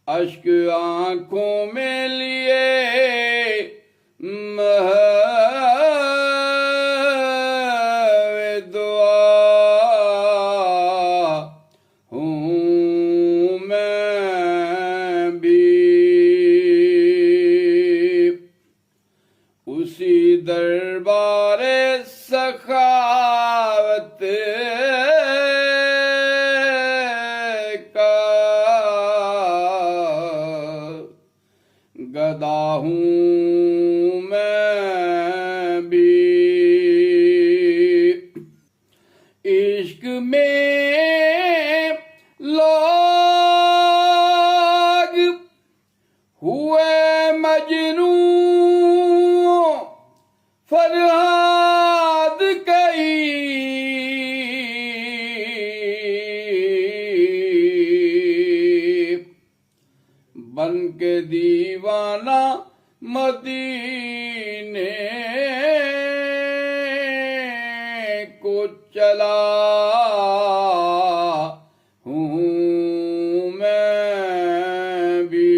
اشک آنکھوں میں لیے محو دعا ہوں میں بھی، اسی دربار سخاوت کا گدا ہوں میں بھی۔ عشق میں لوگ ہوئے مجنون، فرہاد کئی بن کے دیوانہ مدینے کو چلا ہوں میں بھی۔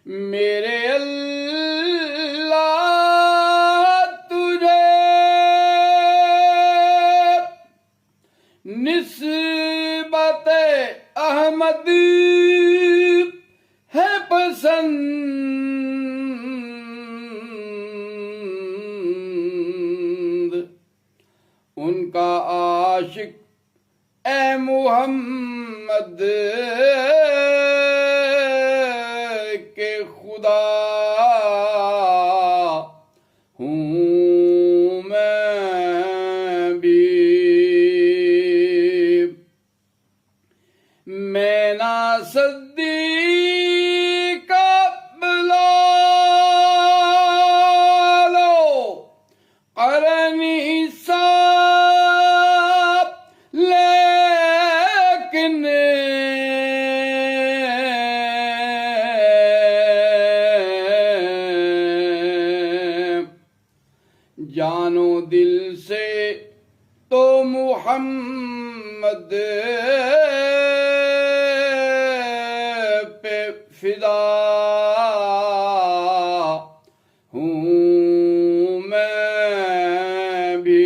میرے اللہ تجھے نسبت احمد ہے پسند، ان کا عاشق اے محمد کہ خدا ہوں میں بھی۔ میں نہ صدیق بلالو قرنی صاحب، لیکن جانو دل سے تو محمد پہ فدا ہوں میں بھی۔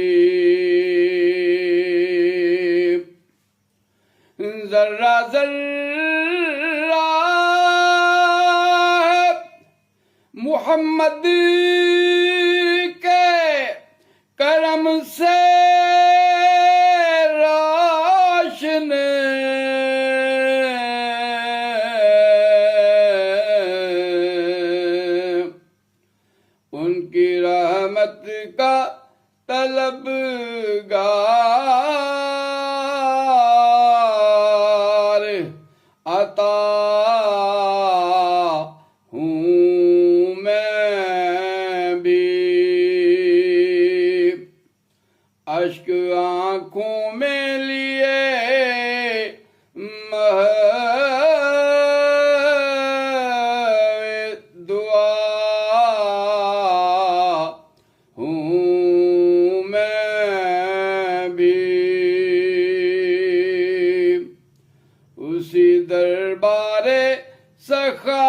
ذرہ ذرہ ہے محمد کے کرم سے روشن، ان کی رحمت کا طلبگار عطا ہوں میں بھی۔ اشک آنکھوں میں لیے محو دعا ہوں میں بھی، اسی دربار سخا